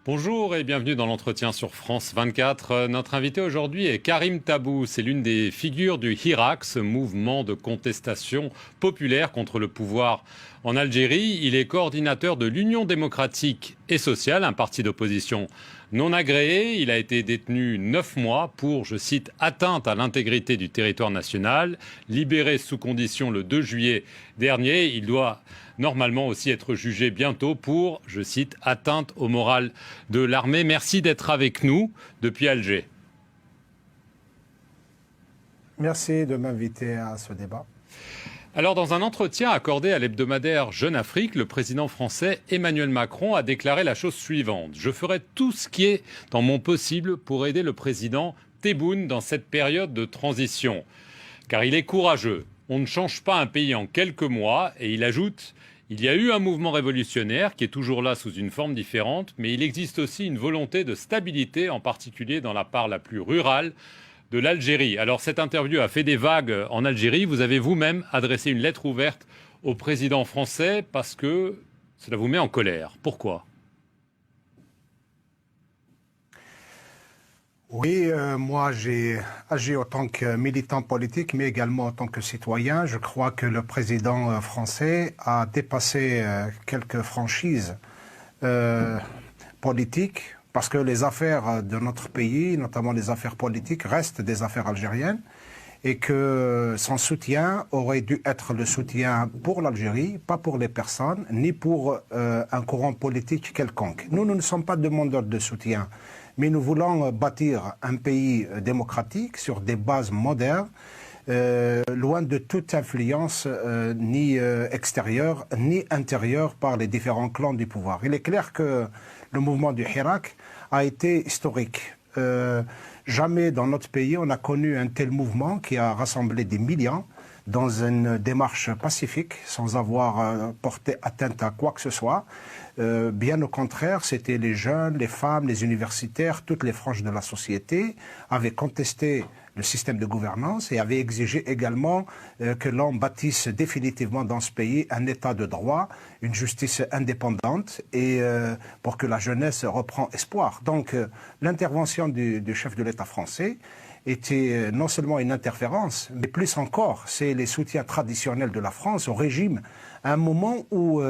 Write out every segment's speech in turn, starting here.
Bonjour et bienvenue dans l'entretien sur France 24. Notre invité aujourd'hui est Karim Tabou. C'est l'une des figures du Hirak, ce mouvement de contestation populaire contre le pouvoir en Algérie. Il est coordinateur de l'Union démocratique et sociale, un parti d'opposition non agréé. Il a été détenu 9 mois pour, je cite, atteinte à l'intégrité du territoire national. Libéré sous condition le 2 juillet dernier, il doit normalement aussi être jugé bientôt pour, je cite, atteinte au moral de l'armée. Merci d'être avec nous depuis Alger. Merci de m'inviter à ce débat. Alors, dans un entretien accordé à l'hebdomadaire Jeune Afrique, le président français Emmanuel Macron a déclaré la chose suivante. « Je ferai tout ce qui est dans mon possible pour aider le président Tebboune dans cette période de transition. Car il est courageux. On ne change pas un pays en quelques mois. » Et il ajoute « Il y a eu un mouvement révolutionnaire qui est toujours là sous une forme différente, mais il existe aussi une volonté de stabilité, en particulier dans la part la plus rurale de l'Algérie. » Alors cette interview a fait des vagues en Algérie. Vous avez vous-même adressé une lettre ouverte au président français parce que cela vous met en colère. Pourquoi ? Oui, moi j'ai agi en tant que militant politique, mais également en tant que citoyen. Je crois que le président français a dépassé quelques franchises politiques, parce que les affaires de notre pays, notamment les affaires politiques, restent des affaires algériennes, et que son soutien aurait dû être le soutien pour l'Algérie, pas pour les personnes, ni pour un courant politique quelconque. Nous ne sommes pas demandeurs de soutien, mais nous voulons bâtir un pays démocratique sur des bases modernes, loin de toute influence ni extérieure ni intérieure par les différents clans du pouvoir. Il est clair que le mouvement du Hirak a été historique. Jamais dans notre pays on a connu un tel mouvement qui a rassemblé des millions dans une démarche pacifique, sans avoir porté atteinte à quoi que ce soit. Bien au contraire, c'était les jeunes, les femmes, les universitaires, toutes les franges de la société avaient contesté le système de gouvernance et avaient exigé également que l'on bâtisse définitivement dans ce pays un état de droit, une justice indépendante et pour que la jeunesse reprend espoir. Donc l'intervention du chef de l'État français était non seulement une interférence, mais plus encore, c'est les soutiens traditionnels de la France au régime, à un moment où,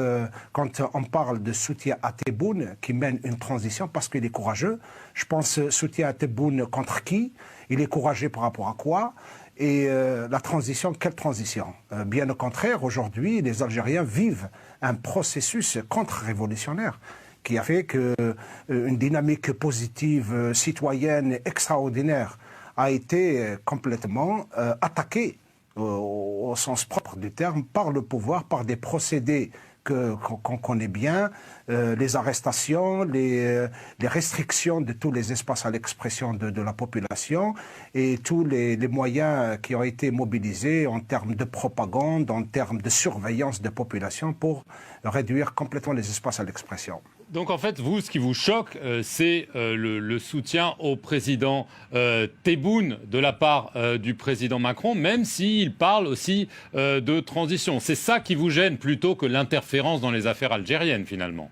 quand on parle de soutien à Tebboune, qui mène une transition parce qu'il est courageux, je pense soutien à Tebboune contre qui? Il est courageux par rapport à quoi? Et la transition, quelle transition? Bien au contraire, aujourd'hui, les Algériens vivent un processus contre-révolutionnaire qui a fait qu'une dynamique positive, citoyenne, extraordinaire, a été complètement attaqué au sens propre du terme par le pouvoir, par des procédés qu'on connaît bien, les arrestations, les restrictions de tous les espaces à l'expression de la population et tous les moyens qui ont été mobilisés en termes de propagande, en termes de surveillance de population pour réduire complètement les espaces à l'expression. Donc en fait, vous, ce qui vous choque, c'est le soutien au président Tebboune de la part du président Macron, même s'il parle aussi de transition. C'est ça qui vous gêne plutôt que l'interférence dans les affaires algériennes, finalement?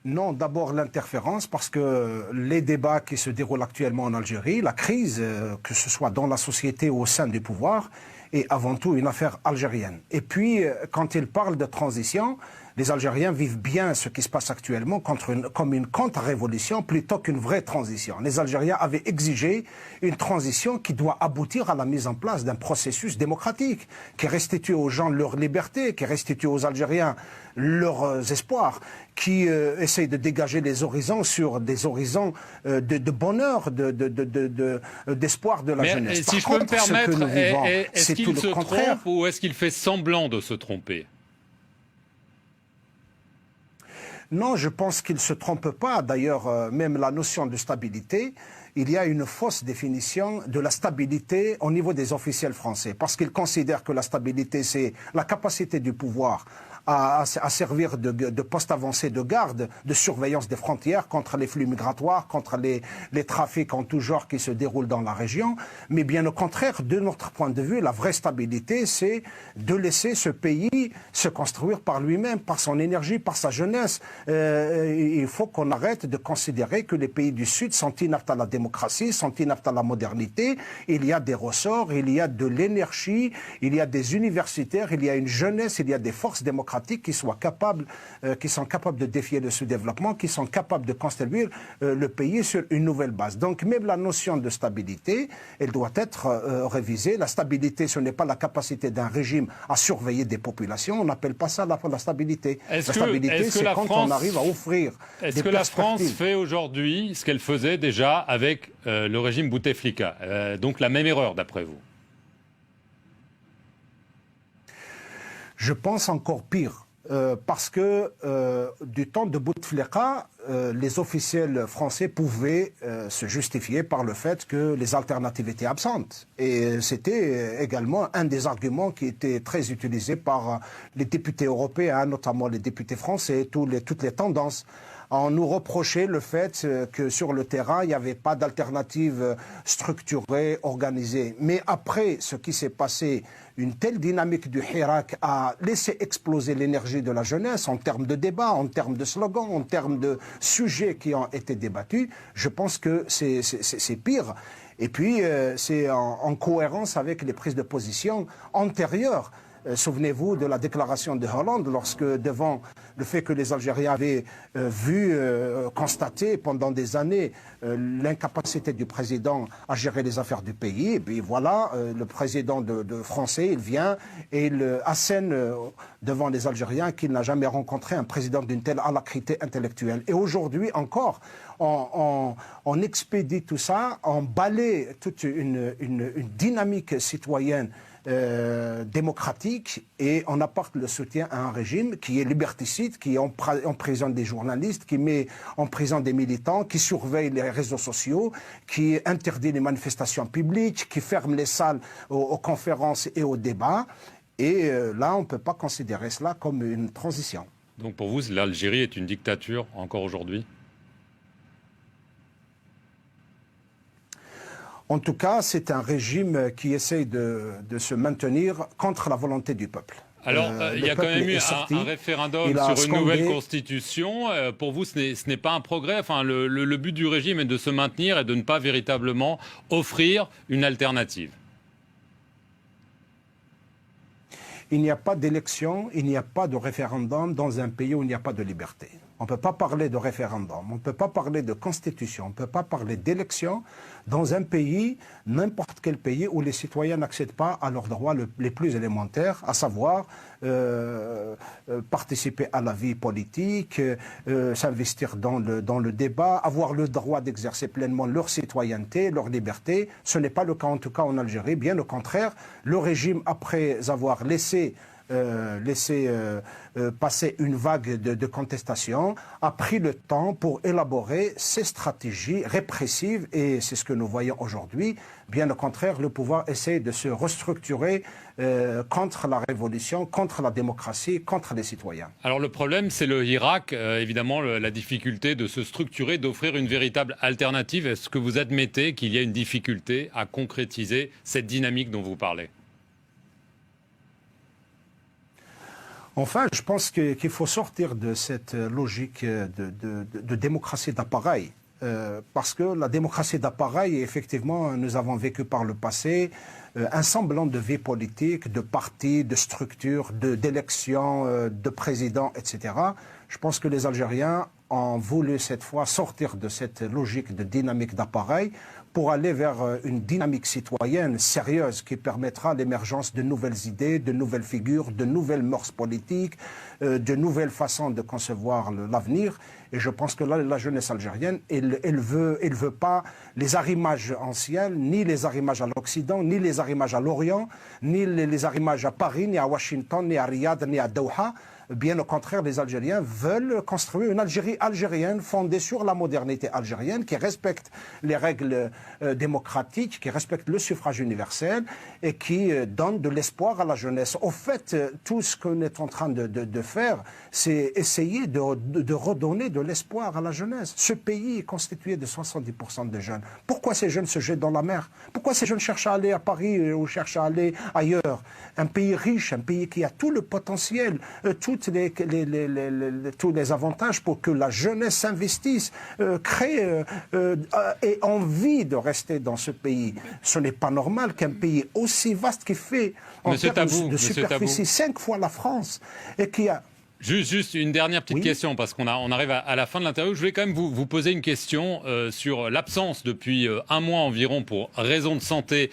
Non, d'abord l'interférence, parce que les débats qui se déroulent actuellement en Algérie, la crise, que ce soit dans la société ou au sein du pouvoir, est avant tout une affaire algérienne. Et puis, quand il parle de transition, les Algériens vivent bien ce qui se passe actuellement comme une contre-révolution plutôt qu'une vraie transition. Les Algériens avaient exigé une transition qui doit aboutir à la mise en place d'un processus démocratique, qui restitue aux gens leur liberté, qui restitue aux Algériens leurs espoirs, qui essaye de dégager les horizons sur des horizons de bonheur, d'espoir de la jeunesse. Mais si je peux me permettre, est-ce qu'il se trompe ou est-ce qu'il fait semblant de se tromper ? Non, je pense qu'il ne se trompe pas. D'ailleurs, même la notion de stabilité il y a une fausse définition de la stabilité au niveau des officiels français, parce qu'ils considèrent que la stabilité, c'est la capacité du pouvoir à servir de poste avancé de garde, de surveillance des frontières contre les flux migratoires, contre les trafics en tout genre qui se déroulent dans la région. Mais bien au contraire, de notre point de vue, la vraie stabilité, c'est de laisser ce pays se construire par lui-même, par son énergie, par sa jeunesse. Il faut qu'on arrête de considérer que les pays du Sud sont inaptes à la démocratie, sont inaptes à la modernité. Il y a des ressorts, il y a de l'énergie, il y a des universitaires, il y a une jeunesse, il y a des forces démocratiques qui sont capables de défier le sous-développement, qui sont capables de construire le pays sur une nouvelle base. Donc même la notion de stabilité, elle doit être révisée. La stabilité, ce n'est pas la capacité d'un régime à surveiller des populations. On n'appelle pas ça la stabilité. La stabilité, c'est quand on arrive à offrir des perspectives. Est-ce que la France fait aujourd'hui ce qu'elle faisait déjà avec le régime Bouteflika, donc la même erreur d'après vous? Je pense encore pire, parce que du temps de Bouteflika, les officiels français pouvaient se justifier par le fait que les alternatives étaient absentes. Et c'était également un des arguments qui était très utilisé par les députés européens, notamment les députés français, toutes les tendances. On nous reprochait le fait que sur le terrain, il n'y avait pas d'alternative structurée, organisée. Mais après ce qui s'est passé, une telle dynamique du Hirak a laissé exploser l'énergie de la jeunesse en termes de débats, en termes de slogans, en termes de sujets qui ont été débattus. Je pense que c'est pire. Et puis, c'est en cohérence avec les prises de position antérieures. Souvenez-vous de la déclaration de Hollande lorsque, devant le fait que les Algériens avaient constaté pendant des années l'incapacité du président à gérer les affaires du pays, et puis voilà, le président de français, il vient et il assène devant les Algériens qu'il n'a jamais rencontré un président d'une telle alacrité intellectuelle. Et aujourd'hui encore, on expédie tout ça, on balaie toute une dynamique citoyenne démocratique, et on apporte le soutien à un régime qui est liberticide, qui emprisonne des journalistes, qui met en prison des militants, qui surveille les réseaux sociaux, qui interdit les manifestations publiques, qui ferme les salles aux conférences et aux débats. Et là, on ne peut pas considérer cela comme une transition. Donc pour vous, l'Algérie est une dictature encore aujourd'hui ? En tout cas, c'est un régime qui essaye de se maintenir contre la volonté du peuple. Alors, il y a quand même eu un référendum sur une nouvelle constitution. Pour vous, ce n'est pas un progrès. Enfin, le but du régime est de se maintenir et de ne pas véritablement offrir une alternative. Il n'y a pas d'élection, il n'y a pas de référendum dans un pays où il n'y a pas de liberté. On ne peut pas parler de référendum, on ne peut pas parler de constitution, on ne peut pas parler d'élection dans un pays, n'importe quel pays, où les citoyens n'accèdent pas à leurs droits les plus élémentaires, à savoir participer à la vie politique, s'investir dans le débat, avoir le droit d'exercer pleinement leur citoyenneté, leur liberté. Ce n'est pas le cas en tout cas en Algérie, bien au contraire. Le régime, après avoir laissé passer une vague de contestation, a pris le temps pour élaborer ses stratégies répressives, et c'est ce que nous voyons aujourd'hui. Bien au contraire, le pouvoir essaie de se restructurer contre la révolution, contre la démocratie, contre les citoyens. Alors le problème, c'est le Hirak, évidemment la difficulté de se structurer, d'offrir une véritable alternative. Est-ce que vous admettez qu'il y a une difficulté à concrétiser cette dynamique dont vous parlez ? Enfin, je pense qu'il faut sortir de cette logique de démocratie d'appareil. Parce que la démocratie d'appareil, effectivement, nous avons vécu par le passé un semblant de vie politique, de partis, de structures, d'élections, de présidents, etc. Je pense que les Algériens ont voulu cette fois sortir de cette logique de dynamique d'appareil pour aller vers une dynamique citoyenne sérieuse qui permettra l'émergence de nouvelles idées, de nouvelles figures, de nouvelles mœurs politiques, de nouvelles façons de concevoir l'avenir. Et je pense que là, la jeunesse algérienne, elle veut pas les arrimages anciens, ni les arrimages à l'Occident, ni les arrimages à l'Orient, ni les arrimages à Paris, ni à Washington, ni à Riyad, ni à Doha. Bien au contraire, les Algériens veulent construire une Algérie algérienne fondée sur la modernité algérienne, qui respecte les règles démocratiques, qui respecte le suffrage universel et qui donne de l'espoir à la jeunesse. Au fait, tout ce qu'on est en train de faire, c'est essayer de redonner de l'espoir à la jeunesse. Ce pays est constitué de 70% de jeunes. Pourquoi ces jeunes se jettent dans la mer? Pourquoi ces jeunes cherchent à aller à Paris ou cherchent à aller ailleurs? Un pays riche, un pays qui a tout le potentiel, tous les avantages pour que la jeunesse s'investisse, crée ait envie de rester dans ce pays. Ce n'est pas normal qu'un pays aussi vaste qui fait en termes de superficie 5 fois la France et qui a... Juste une dernière petite question, parce qu'on arrive à la fin de l'interview. Je voulais quand même vous poser une question sur l'absence depuis un mois environ, pour raison de santé,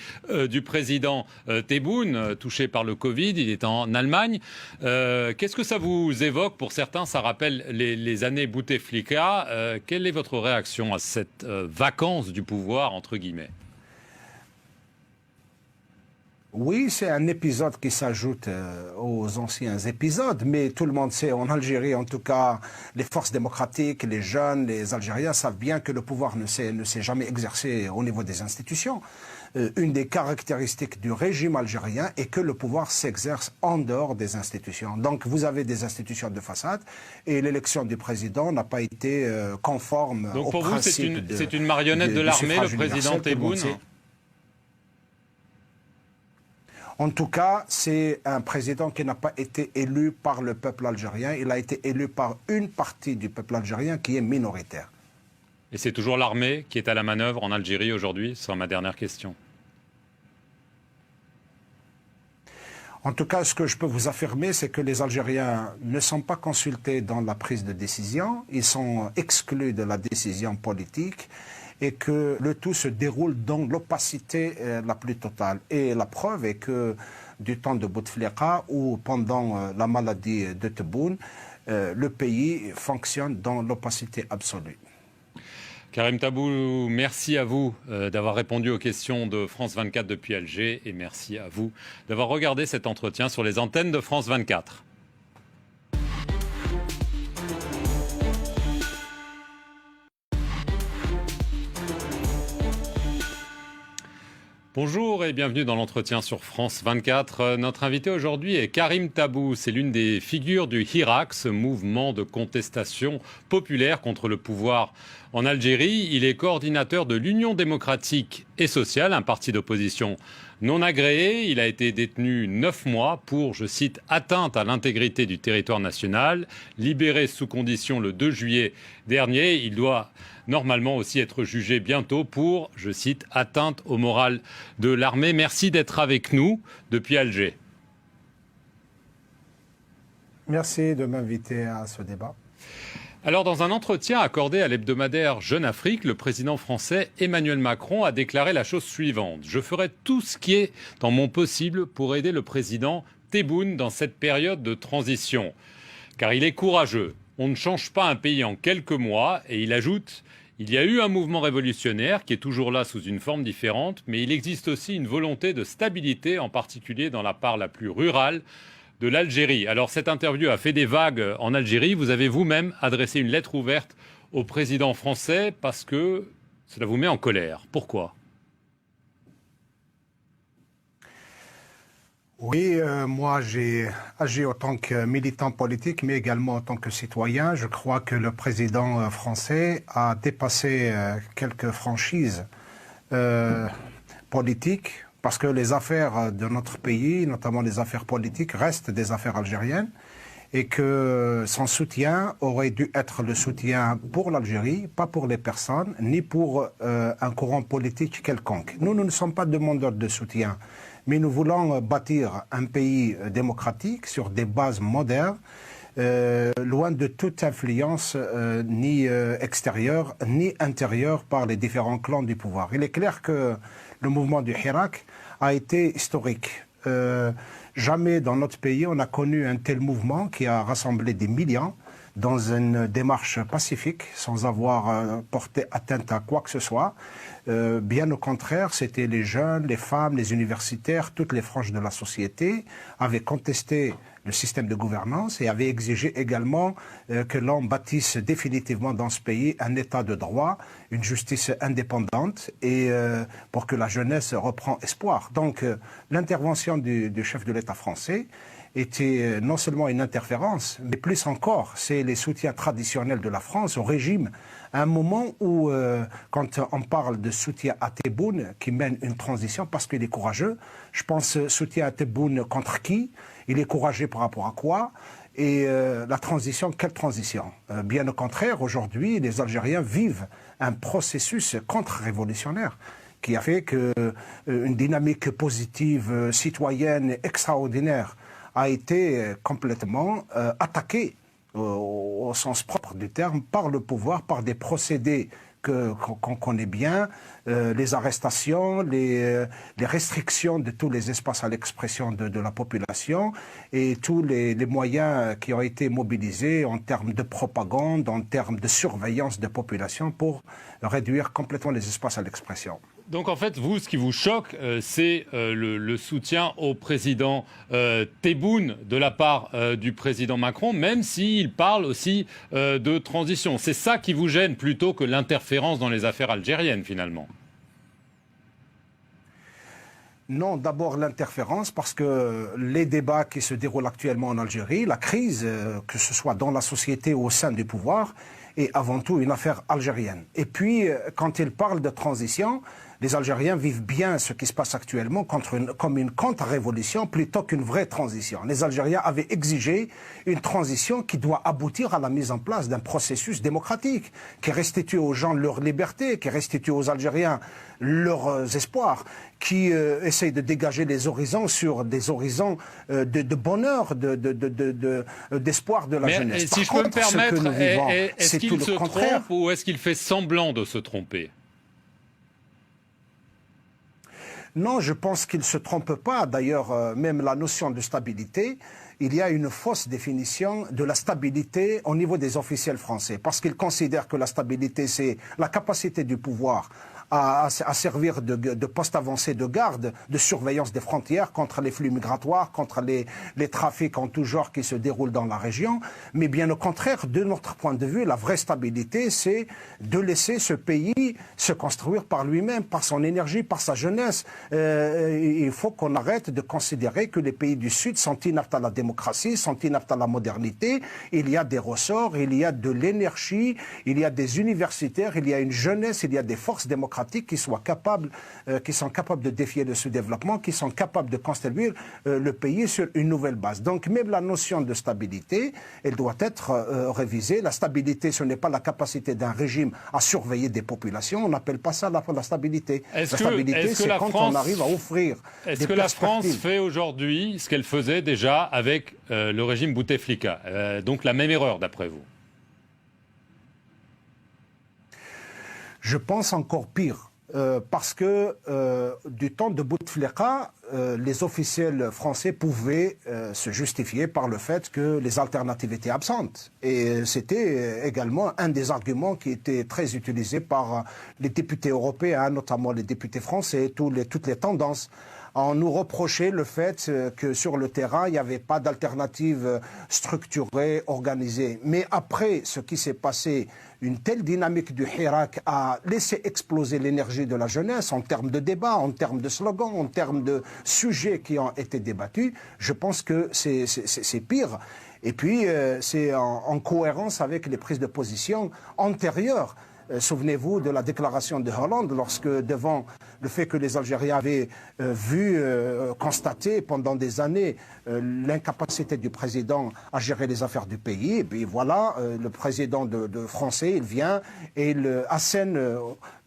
du président Tebboune, touché par le Covid. Il est en Allemagne. Qu'est-ce que ça vous évoque? Pour certains, ça rappelle les années Bouteflika. Quelle est votre réaction à cette vacance du pouvoir, entre guillemets? Oui, c'est un épisode qui s'ajoute aux anciens épisodes, mais tout le monde sait, en Algérie en tout cas, les forces démocratiques, les jeunes, les Algériens savent bien que le pouvoir ne s'est jamais exercé au niveau des institutions. Une des caractéristiques du régime algérien est que le pouvoir s'exerce en dehors des institutions. Donc vous avez des institutions de façade et l'élection du président n'a pas été conforme au principe. Donc pour vous, c'est une marionnette de l'armée, le président Tebboune? En tout cas, c'est un président qui n'a pas été élu par le peuple algérien. Il a été élu par une partie du peuple algérien qui est minoritaire. Et c'est toujours l'armée qui est à la manœuvre en Algérie aujourd'hui? C'est ma dernière question. En tout cas, ce que je peux vous affirmer, c'est que les Algériens ne sont pas consultés dans la prise de décision. Ils sont exclus de la décision politique et que le tout se déroule dans l'opacité la plus totale. Et la preuve est que du temps de Bouteflika ou pendant la maladie de Tebboune, le pays fonctionne dans l'opacité absolue. Karim Tabou, merci à vous d'avoir répondu aux questions de France 24 depuis Alger, et merci à vous d'avoir regardé cet entretien sur les antennes de France 24. Bonjour et bienvenue dans l'entretien sur France 24. Notre invité aujourd'hui est Karim Tabou. C'est l'une des figures du Hirak, ce mouvement de contestation populaire contre le pouvoir en Algérie. Il est coordinateur de l'Union démocratique et sociale, un parti d'opposition non agréé. Il a été détenu 9 mois pour, je cite, atteinte à l'intégrité du territoire national. Libéré sous condition le 2 juillet dernier, il doit normalement aussi être jugé bientôt pour, je cite, atteinte au moral de l'armée. Merci d'être avec nous depuis Alger. Merci de m'inviter à ce débat. Alors, dans un entretien accordé à l'hebdomadaire Jeune Afrique, le président français Emmanuel Macron a déclaré la chose suivante: « Je ferai tout ce qui est dans mon possible pour aider le président Tebboune dans cette période de transition. Car il est courageux. On ne change pas un pays en quelques mois. » Et il ajoute: « Il y a eu un mouvement révolutionnaire qui est toujours là sous une forme différente, mais il existe aussi une volonté de stabilité, en particulier dans la part la plus rurale de l'Algérie. » Alors cette interview a fait des vagues en Algérie. Vous avez vous-même adressé une lettre ouverte au président français parce que cela vous met en colère. Pourquoi ? Oui, moi j'ai agi en tant que militant politique, mais également en tant que citoyen. Je crois que le président français a dépassé quelques franchises politiques, parce que les affaires de notre pays, notamment les affaires politiques, restent des affaires algériennes, et que son soutien aurait dû être le soutien pour l'Algérie, pas pour les personnes, ni pour un courant politique quelconque. Nous ne sommes pas demandeurs de soutien, mais nous voulons bâtir un pays démocratique sur des bases modernes, loin de toute influence ni extérieure ni intérieure par les différents clans du pouvoir. Il est clair que le mouvement du Hirak a été historique. Jamais dans notre pays on a connu un tel mouvement qui a rassemblé des millions dans une démarche pacifique, sans avoir porté atteinte à quoi que ce soit. Bien au contraire, c'était les jeunes, les femmes, les universitaires, toutes les franges de la société avaient contesté le système de gouvernance et avaient exigé également que l'on bâtisse définitivement dans ce pays un état de droit, une justice indépendante et pour que la jeunesse reprend espoir. Donc l'intervention du chef de l'État français était non seulement une interférence, mais plus encore, c'est les soutiens traditionnels de la France au régime. À un moment où, quand on parle de soutien à Tebboune, qui mène une transition parce qu'il est courageux, je pense soutien à Tebboune contre qui? Il est courageux par rapport à quoi? Et la transition, quelle transition? Bien au contraire, aujourd'hui, les Algériens vivent un processus contre-révolutionnaire qui a fait qu'une dynamique positive, citoyenne, extraordinaire a été complètement attaquée au sens propre du terme par le pouvoir, par des procédés qu'on connaît bien, les arrestations, les restrictions de tous les espaces à l'expression de la population et tous les moyens qui ont été mobilisés en termes de propagande, en termes de surveillance de population pour réduire complètement les espaces à l'expression. Donc en fait, vous, ce qui vous choque, c'est le soutien au président Tebboune de la part du président Macron, même s'il parle aussi de transition. C'est ça qui vous gêne plutôt que l'interférence dans les affaires algériennes, finalement? Non, d'abord l'interférence, parce que les débats qui se déroulent actuellement en Algérie, la crise, que ce soit dans la société ou au sein du pouvoir, est avant tout une affaire algérienne. Et puis, quand il parle de transition, les Algériens vivent bien ce qui se passe actuellement comme une contre-révolution plutôt qu'une vraie transition. Les Algériens avaient exigé une transition qui doit aboutir à la mise en place d'un processus démocratique, qui restitue aux gens leur liberté, qui restitue aux Algériens leurs espoirs, qui essaye de dégager les horizons sur des horizons de bonheur, d'espoir de la jeunesse. Mais si je peux me permettre, est-ce qu'il se trompe ou est-ce qu'il fait semblant de se tromper? Non, je pense qu'il ne se trompe pas. D'ailleurs, même la notion de stabilité, il y a une fausse définition de la stabilité au niveau des officiels français. Parce qu'ils considèrent que la stabilité, c'est la capacité du pouvoir à servir de poste avancé de garde, de surveillance des frontières contre les flux migratoires, contre les trafics en tout genre qui se déroulent dans la région. Mais bien au contraire, de notre point de vue, la vraie stabilité, c'est de laisser ce pays se construire par lui-même, par son énergie, par sa jeunesse. Il faut qu'on arrête de considérer que les pays du Sud sont inaptes à la démocratie, sont inaptes à la modernité. Il y a des ressorts, il y a de l'énergie, il y a des universitaires, il y a une jeunesse, il y a des forces démocratiques qui sont capables de défier le sous-développement, qui sont capables de construire le pays sur une nouvelle base. Donc même la notion de stabilité, elle doit être révisée. La stabilité, ce n'est pas la capacité d'un régime à surveiller des populations. On n'appelle pas ça la stabilité. La stabilité, c'est quand on arrive à offrir des perspectives. Est-ce que la France fait aujourd'hui ce qu'elle faisait déjà avec le régime Bouteflika, donc la même erreur d'après vous? Je pense encore pire, parce que du temps de Bouteflika, les officiels français pouvaient se justifier par le fait que les alternatives étaient absentes. Et c'était également un des arguments qui était très utilisé par les députés européens, notamment les députés français, toutes les tendances. On nous reprochait le fait que sur le terrain, il n'y avait pas d'alternative structurée, organisée. Mais après ce qui s'est passé, une telle dynamique du Hirak a laissé exploser l'énergie de la jeunesse en termes de débat, en termes de slogans, en termes de sujets qui ont été débattus. Je pense que c'est pire. Et puis, c'est en cohérence avec les prises de position antérieures. Souvenez-vous de la déclaration de Hollande lorsque, devant le fait que les Algériens avaient constaté pendant des années l'incapacité du président à gérer les affaires du pays, et puis voilà, le président de français, il vient et il assène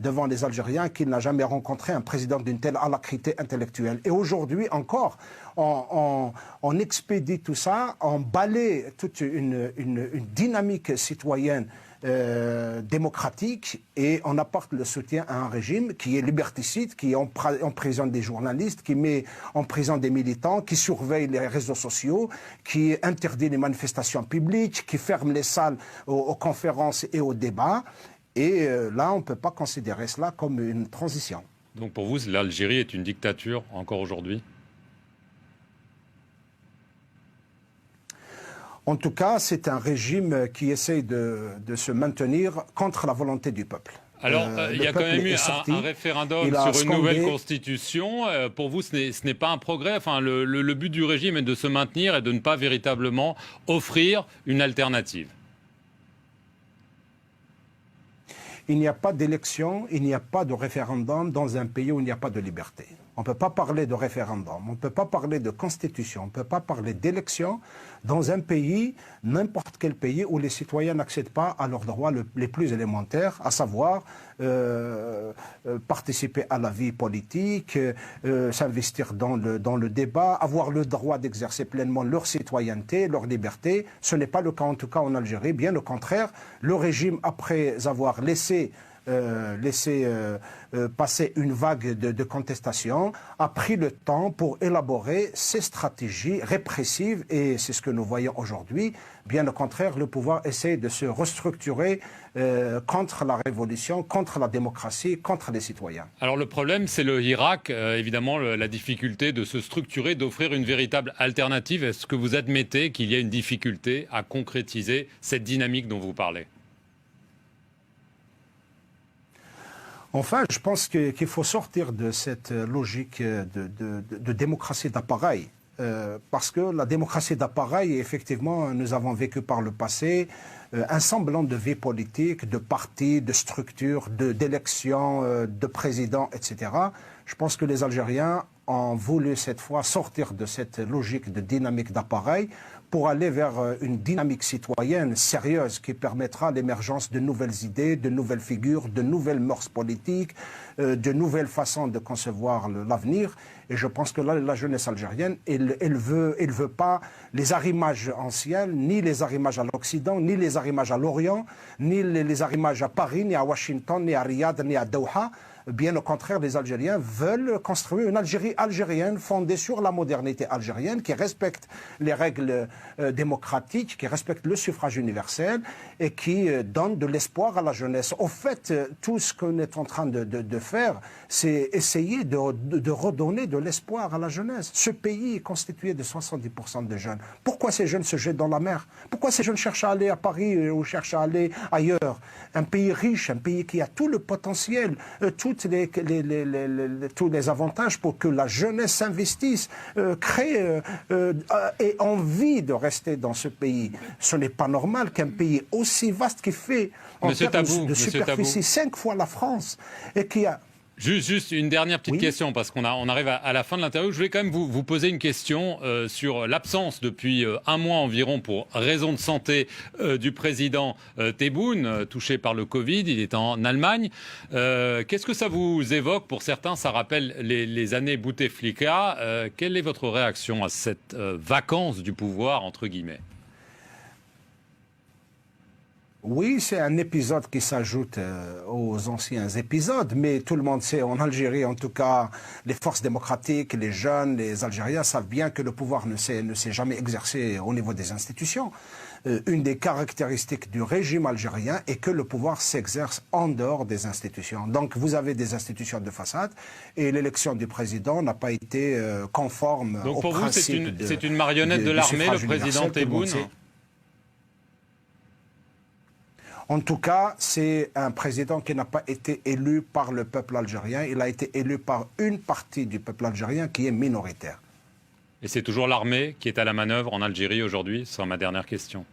devant les Algériens qu'il n'a jamais rencontré un président d'une telle alacrité intellectuelle. Et aujourd'hui encore, on expédie tout ça, on balaie toute une dynamique citoyenne démocratique et on apporte le soutien à un régime qui est liberticide, qui emprisonne des journalistes, qui met en prison des militants, qui surveille les réseaux sociaux, qui interdit les manifestations publiques, qui ferme les salles aux conférences et aux débats. Et là, on ne peut pas considérer cela comme une transition. Donc pour vous, l'Algérie est une dictature encore aujourd'hui? En tout cas, c'est un régime qui essaye de se maintenir contre la volonté du peuple. Alors, il y a quand même eu un référendum sur une nouvelle constitution. Pour vous, ce n'est pas un progrès. Enfin, le but du régime est de se maintenir et de ne pas véritablement offrir une alternative. Il n'y a pas d'élection, il n'y a pas de référendum dans un pays où il n'y a pas de liberté. On ne peut pas parler de référendum, on ne peut pas parler de constitution, on ne peut pas parler d'élection dans un pays, n'importe quel pays, où les citoyens n'accèdent pas à leurs droits les plus élémentaires, à savoir participer à la vie politique, s'investir dans le débat, avoir le droit d'exercer pleinement leur citoyenneté, leur liberté. Ce n'est pas le cas en tout cas en Algérie, bien au contraire. Le régime, après avoir laissé passer une vague de contestation, a pris le temps pour élaborer ses stratégies répressives et c'est ce que nous voyons aujourd'hui. Bien au contraire, le pouvoir essaie de se restructurer contre la révolution, contre la démocratie, contre les citoyens. Alors le problème, c'est le Hirak, évidemment la difficulté de se structurer, d'offrir une véritable alternative. Est-ce que vous admettez qu'il y a une difficulté à concrétiser cette dynamique dont vous parlez ? Enfin, je pense qu'il faut sortir de cette logique de démocratie d'appareil. Parce que la démocratie d'appareil, effectivement, nous avons vécu par le passé un semblant de vie politique, de partis, de structures, d'élections, de présidents, etc. Je pense que les Algériens ont voulu cette fois sortir de cette logique de dynamique d'appareil pour aller vers une dynamique citoyenne sérieuse qui permettra l'émergence de nouvelles idées, de nouvelles figures, de nouvelles mœurs politiques, de nouvelles façons de concevoir l'avenir. Et je pense que là, la jeunesse algérienne, elle veut pas les arrimages anciens, ni les arrimages à l'Occident, ni les arrimages à l'Orient, ni les arrimages à Paris, ni à Washington, ni à Riyad, ni à Doha. Bien au contraire, les Algériens veulent construire une Algérie algérienne fondée sur la modernité algérienne, qui respecte les règles démocratiques, qui respecte le suffrage universel et qui donne de l'espoir à la jeunesse. Au fait, tout ce qu'on est en train de faire, c'est essayer de redonner de l'espoir à la jeunesse. Ce pays est constitué de 70% de jeunes. Pourquoi ces jeunes se jettent dans la mer? Pourquoi ces jeunes cherchent à aller à Paris ou cherchent à aller ailleurs? Un pays riche, un pays qui a tout le potentiel, tous les avantages pour que la jeunesse s'investisse, crée et envie de rester dans ce pays. Ce n'est pas normal qu'un pays aussi vaste qui fait en termes de superficie 5 fois la France et qui a... Juste une dernière petite question, parce qu'on arrive à la fin de l'interview. Je voulais quand même vous poser une question sur l'absence depuis un mois environ, pour raison de santé, du président Tebboune, touché par le Covid. Il est en Allemagne. Qu'est-ce que ça vous évoque? Pour certains, ça rappelle les années Bouteflika. Quelle est votre réaction à cette vacance du pouvoir, entre guillemets? Oui, c'est un épisode qui s'ajoute aux anciens épisodes, mais tout le monde sait, en Algérie en tout cas, les forces démocratiques, les jeunes, les Algériens savent bien que le pouvoir ne s'est jamais exercé au niveau des institutions. Une des caractéristiques du régime algérien est que le pouvoir s'exerce en dehors des institutions. Donc vous avez des institutions de façade et l'élection du président n'a pas été conforme au principe. Donc pour vous, c'est une marionnette de l'armée, le président Tebboune? En tout cas, c'est un président qui n'a pas été élu par le peuple algérien. Il a été élu par une partie du peuple algérien qui est minoritaire. Et c'est toujours l'armée qui est à la manœuvre en Algérie aujourd'hui? Ce sera ma dernière question.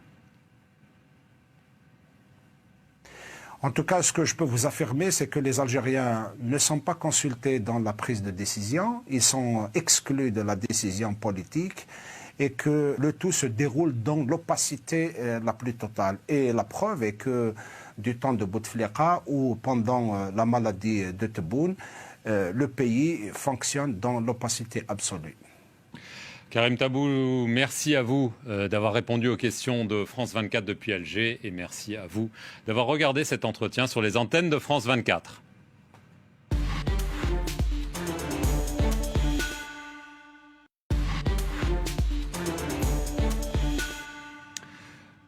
En tout cas, ce que je peux vous affirmer, c'est que les Algériens ne sont pas consultés dans la prise de décision. Ils sont exclus de la décision politique. Et que le tout se déroule dans l'opacité la plus totale. Et la preuve est que du temps de Bouteflika ou pendant la maladie de Tebboune, le pays fonctionne dans l'opacité absolue. Karim Tabou, merci à vous d'avoir répondu aux questions de France 24 depuis Alger et merci à vous d'avoir regardé cet entretien sur les antennes de France 24.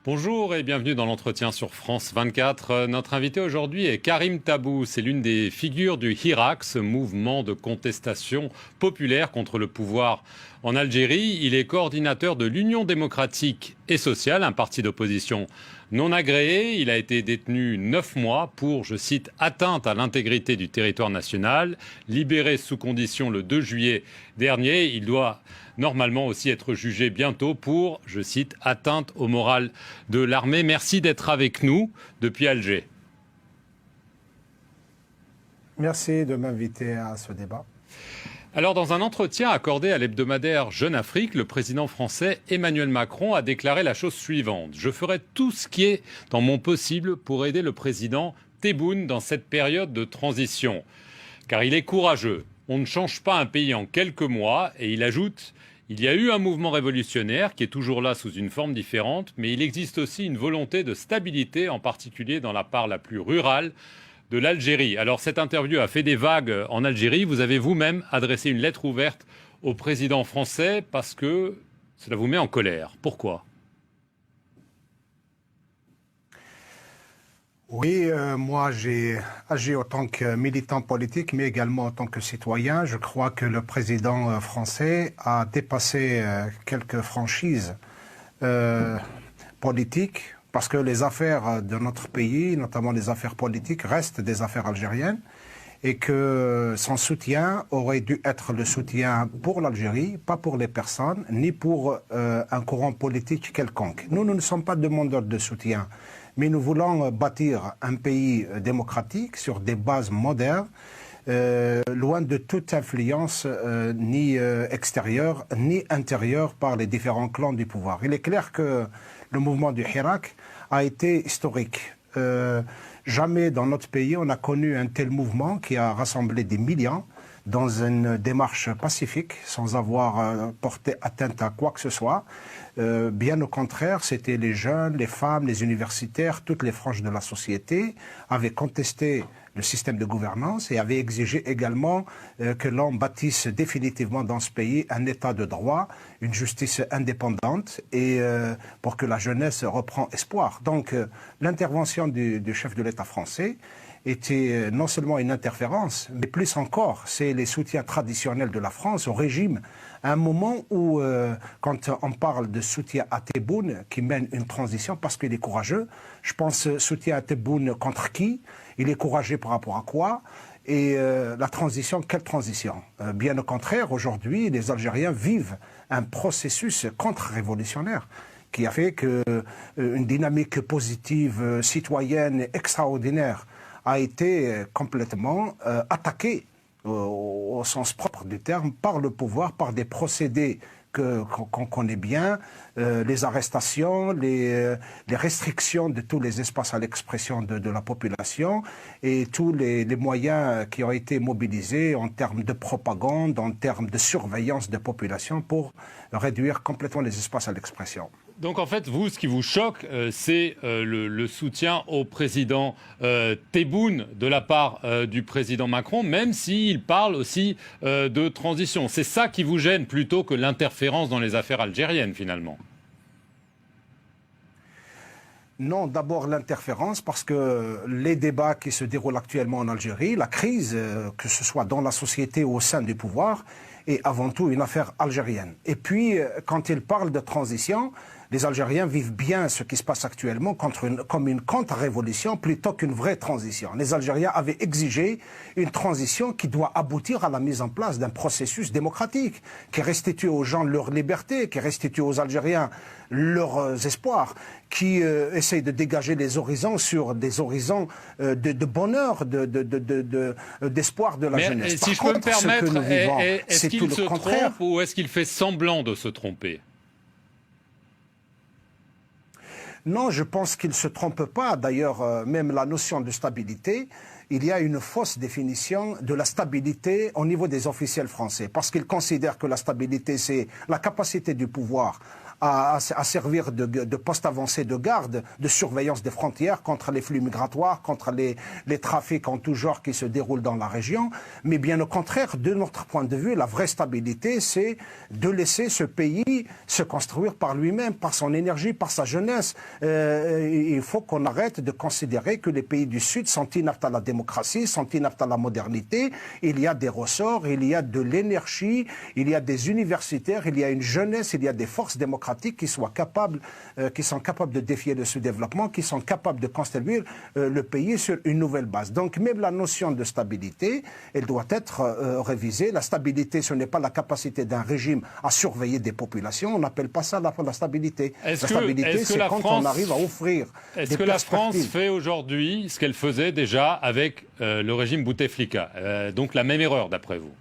Bonjour et bienvenue dans l'entretien sur France 24. Notre invité aujourd'hui est Karim Tabou. C'est l'une des figures du Hirak, ce mouvement de contestation populaire contre le pouvoir en Algérie. Il est coordinateur de l'Union démocratique et sociale, un parti d'opposition non agréé. Il a été détenu 9 mois pour, je cite, atteinte à l'intégrité du territoire national. Libéré sous condition le 2 juillet dernier, il doit normalement aussi être jugé bientôt pour, je cite, atteinte au moral de l'armée. Merci d'être avec nous depuis Alger. Merci de m'inviter à ce débat. Alors, dans un entretien accordé à l'hebdomadaire Jeune Afrique, le président français Emmanuel Macron a déclaré la chose suivante. « Je ferai tout ce qui est dans mon possible pour aider le président Tebboune dans cette période de transition. Car il est courageux. On ne change pas un pays en quelques mois. » Et il ajoute « Il y a eu un mouvement révolutionnaire qui est toujours là sous une forme différente, mais il existe aussi une volonté de stabilité, en particulier dans la part la plus rurale de l'Algérie. » Alors cette interview a fait des vagues en Algérie. Vous avez vous-même adressé une lettre ouverte au président français parce que cela vous met en colère. Pourquoi ? Oui, moi j'ai agi en tant que militant politique, mais également en tant que citoyen. Je crois que le président français a dépassé quelques franchises politiques, parce que les affaires de notre pays, notamment les affaires politiques, restent des affaires algériennes, et que son soutien aurait dû être le soutien pour l'Algérie, pas pour les personnes, ni pour un courant politique quelconque. Nous ne sommes pas demandeurs de soutien, mais nous voulons bâtir un pays démocratique sur des bases modernes, loin de toute influence ni extérieure ni intérieure par les différents clans du pouvoir. Il est clair que le mouvement du Hirak a été historique. Jamais dans notre pays on a connu un tel mouvement qui a rassemblé des millions dans une démarche pacifique, sans avoir porté atteinte à quoi que ce soit. Bien au contraire, c'était les jeunes, les femmes, les universitaires, toutes les franges de la société avaient contesté le système de gouvernance et avaient exigé également que l'on bâtisse définitivement dans ce pays un état de droit, une justice indépendante et pour que la jeunesse reprend espoir. Donc l'intervention du chef de l'État français était non seulement une interférence, mais plus encore, c'est les soutiens traditionnels de la France au régime, à un moment où, quand on parle de soutien à Tebboune, qui mène une transition parce qu'il est courageux, je pense soutien à Tebboune contre qui? Il est courageux par rapport à quoi? Et la transition, quelle transition? Bien au contraire, aujourd'hui, les Algériens vivent un processus contre-révolutionnaire qui a fait qu'une dynamique positive, citoyenne, extraordinaire a été complètement attaquée au sens propre du terme par le pouvoir, par des procédés qu'on connaît bien, les arrestations, les restrictions de tous les espaces à l'expression de la population et tous les moyens qui ont été mobilisés en termes de propagande, en termes de surveillance de population pour réduire complètement les espaces à l'expression. Donc en fait, vous, ce qui vous choque, c'est le soutien au président Tebboune de la part du président Macron, même s'il parle aussi de transition. C'est ça qui vous gêne plutôt que l'interférence dans les affaires algériennes, finalement? Non, d'abord l'interférence, parce que les débats qui se déroulent actuellement en Algérie, la crise, que ce soit dans la société ou au sein du pouvoir, est avant tout une affaire algérienne. Et puis, quand il parle de transition, les Algériens vivent bien ce qui se passe actuellement comme une contre-révolution plutôt qu'une vraie transition. Les Algériens avaient exigé une transition qui doit aboutir à la mise en place d'un processus démocratique, qui restitue aux gens leur liberté, qui restitue aux Algériens leurs espoirs, qui essaye de dégager les horizons sur des horizons de bonheur, d'espoir de la jeunesse. Si je peux me permettre, est-ce qu'il se trompe ou est-ce qu'il fait semblant de se tromper ? Non, je pense qu'il ne se trompe pas. D'ailleurs, même la notion de stabilité, il y a une fausse définition de la stabilité au niveau des officiels français, parce qu'ils considèrent que la stabilité, c'est la capacité du pouvoir à servir de poste avancé de garde, de surveillance des frontières contre les flux migratoires, contre les trafics en tout genre qui se déroulent dans la région. Mais bien au contraire, de notre point de vue, la vraie stabilité, c'est de laisser ce pays se construire par lui-même, par son énergie, par sa jeunesse. Il faut qu'on arrête de considérer que les pays du Sud sont inaptes à la démocratie, sont inaptes à la modernité. Il y a des ressorts, il y a de l'énergie, il y a des universitaires, il y a une jeunesse, il y a des forces démocratiques qui sont capables de défier le sous-développement, qui sont capables de construire le pays sur une nouvelle base. Donc même la notion de stabilité, elle doit être révisée. La stabilité, ce n'est pas la capacité d'un régime à surveiller des populations. On n'appelle pas ça la stabilité. La stabilité, c'est quand on arrive à offrir des perspectives. Est-ce que la France fait aujourd'hui ce qu'elle faisait déjà avec le régime Bouteflika, donc la même erreur d'après vous?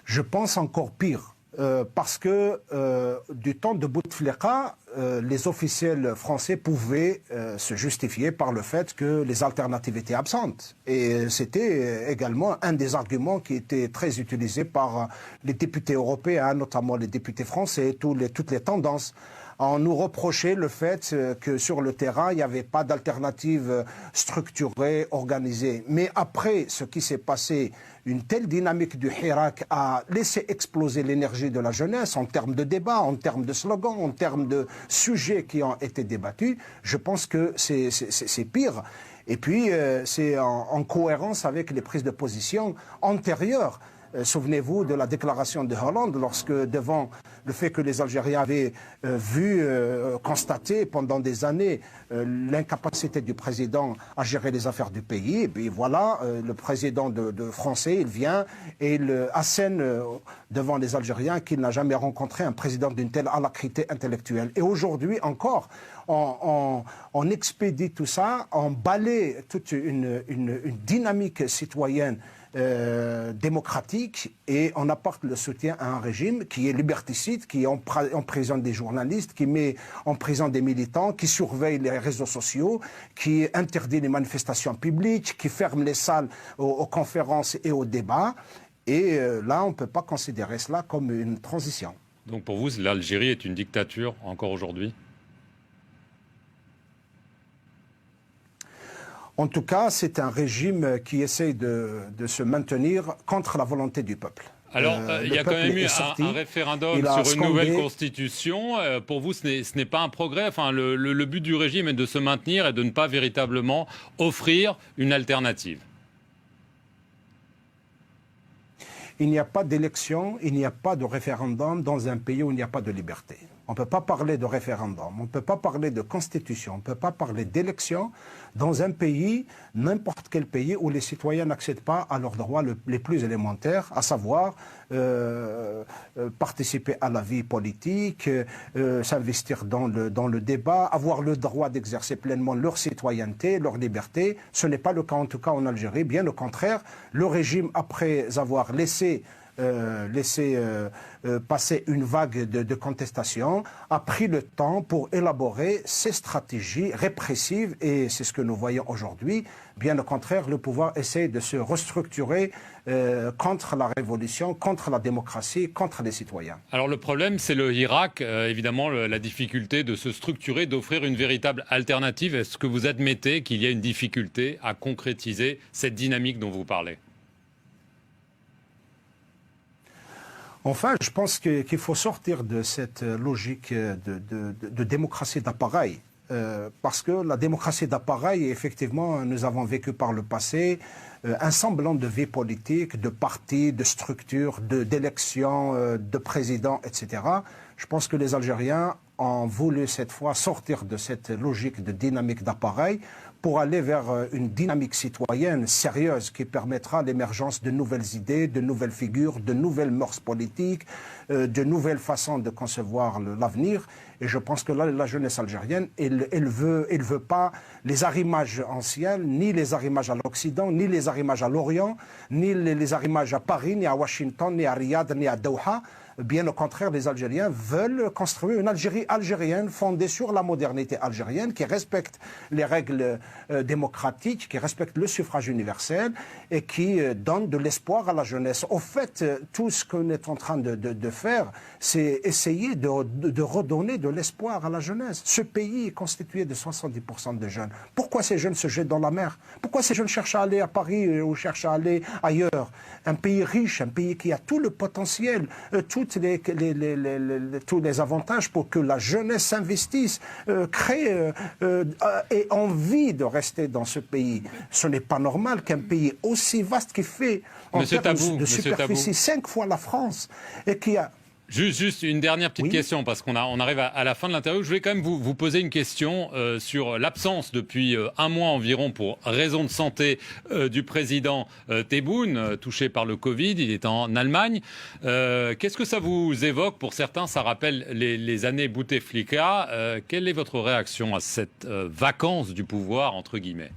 Je pense encore pire, parce que du temps de Bouteflika, les officiels français pouvaient se justifier par le fait que les alternatives étaient absentes. Et c'était également un des arguments qui était très utilisé par les députés européens, notamment les députés français, toutes les tendances. On nous reprochait le fait que sur le terrain, il n'y avait pas d'alternative structurée, organisée. Mais après ce qui s'est passé, une telle dynamique du Hirak a laissé exploser l'énergie de la jeunesse en termes de débats, en termes de slogans, en termes de sujets qui ont été débattus. Je pense que c'est pire. Et puis, c'est en cohérence avec les prises de position antérieures. Souvenez-vous de la déclaration de Hollande lorsque, devant le fait que les Algériens avaient constaté pendant des années l'incapacité du président à gérer les affaires du pays, et puis voilà, le président de français, il vient et il assène devant les Algériens qu'il n'a jamais rencontré un président d'une telle alacrité intellectuelle. Et aujourd'hui encore, on expédie tout ça, on balaie toute une dynamique citoyenne démocratique et on apporte le soutien à un régime qui est liberticide, qui emprisonne des journalistes, qui met en prison des militants, qui surveille les réseaux sociaux, qui interdit les manifestations publiques, qui ferme les salles aux conférences et aux débats. Et là, on ne peut pas considérer cela comme une transition. Donc pour vous, l'Algérie est une dictature encore aujourd'hui ? En tout cas, c'est un régime qui essaye de se maintenir contre la volonté du peuple. Alors, il y a quand même eu un référendum sur une nouvelle constitution. Pour vous, ce n'est pas un progrès. Enfin, le but du régime est de se maintenir et de ne pas véritablement offrir une alternative. Il n'y a pas d'élection, il n'y a pas de référendum dans un pays où il n'y a pas de liberté. On ne peut pas parler de référendum, on ne peut pas parler de constitution, on ne peut pas parler d'élection dans un pays, n'importe quel pays, où les citoyens n'accèdent pas à leurs droits les plus élémentaires, à savoir participer à la vie politique, s'investir dans le débat, avoir le droit d'exercer pleinement leur citoyenneté, leur liberté. Ce n'est pas le cas en tout cas en Algérie, bien au contraire. Le régime, après avoir laissé passer une vague de contestation, a pris le temps pour élaborer ses stratégies répressives et c'est ce que nous voyons aujourd'hui. Bien au contraire, le pouvoir essaie de se restructurer contre la révolution, contre la démocratie, contre les citoyens. Alors le problème, c'est le Hirak, évidemment la difficulté de se structurer, d'offrir une véritable alternative. Est-ce que vous admettez qu'il y a une difficulté à concrétiser cette dynamique dont vous parlez ? Enfin, je pense qu'il faut sortir de cette logique de démocratie d'appareil. Parce que la démocratie d'appareil, effectivement, nous avons vécu par le passé un semblant de vie politique, de partis, de structures, d'élections, de présidents, etc. Je pense que les Algériens ont voulu cette fois sortir de cette logique de dynamique d'appareil pour aller vers une dynamique citoyenne sérieuse qui permettra l'émergence de nouvelles idées, de nouvelles figures, de nouvelles mœurs politiques, de nouvelles façons de concevoir l'avenir. Et je pense que là, la jeunesse algérienne, elle veut pas les arrimages anciens, ni les arrimages à l'Occident, ni les arrimages à l'Orient, ni les arrimages à Paris, ni à Washington, ni à Riyad, ni à Doha. Bien au contraire, les Algériens veulent construire une Algérie algérienne fondée sur la modernité algérienne, qui respecte les règles démocratiques, qui respecte le suffrage universel et qui donne de l'espoir à la jeunesse. Au fait, tout ce qu'on est en train de faire, c'est essayer de redonner de l'espoir à la jeunesse. Ce pays est constitué de 70% de jeunes. Pourquoi ces jeunes se jettent dans la mer? Pourquoi ces jeunes cherchent à aller à Paris ou cherchent à aller ailleurs? Un pays riche, un pays qui a tout le potentiel, tous les avantages pour que la jeunesse s'investisse, crée et envie de rester dans ce pays. Ce n'est pas normal qu'un pays aussi vaste qui fait en termes de superficie 5 fois la France et qui a... Juste une dernière petite question, parce qu'on arrive à la fin de l'interview. Je voulais quand même vous poser une question sur l'absence depuis un mois environ, pour raison de santé, du président Tebboune, touché par le Covid. Il est en Allemagne. Qu'est-ce que ça vous évoque? Pour certains, ça rappelle les années Bouteflika. Quelle est votre réaction à cette vacance du pouvoir, entre guillemets?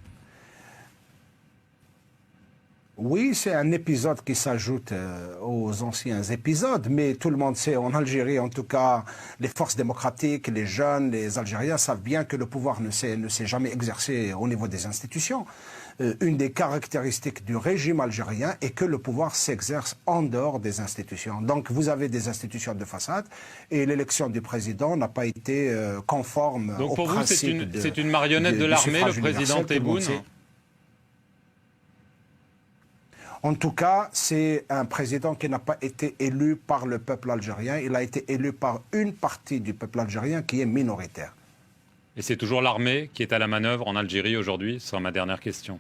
Oui, c'est un épisode qui s'ajoute aux anciens épisodes, mais tout le monde sait, en Algérie en tout cas, les forces démocratiques, les jeunes, les Algériens savent bien que le pouvoir ne s'est jamais exercé au niveau des institutions. Une des caractéristiques du régime algérien est que le pouvoir s'exerce en dehors des institutions. Donc vous avez des institutions de façade et l'élection du président n'a pas été conforme au principe. Donc pour vous, c'est une marionnette de l'armée, le président Tebboune? En tout cas, c'est un président qui n'a pas été élu par le peuple algérien. Il a été élu par une partie du peuple algérien qui est minoritaire. Et c'est toujours l'armée qui est à la manœuvre en Algérie aujourd'hui? Ce sera ma dernière question.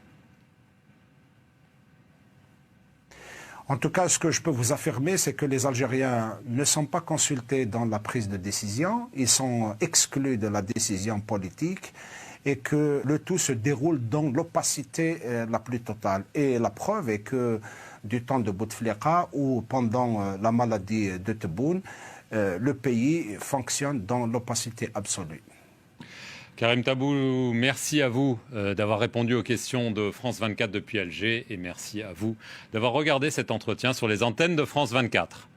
En tout cas, ce que je peux vous affirmer, c'est que les Algériens ne sont pas consultés dans la prise de décision. Ils sont exclus de la décision politique. Et que le tout se déroule dans l'opacité la plus totale. Et la preuve est que du temps de Bouteflika ou pendant la maladie de Tebboune, le pays fonctionne dans l'opacité absolue. Karim Tabou, merci à vous d'avoir répondu aux questions de France 24 depuis Alger, et merci à vous d'avoir regardé cet entretien sur les antennes de France 24.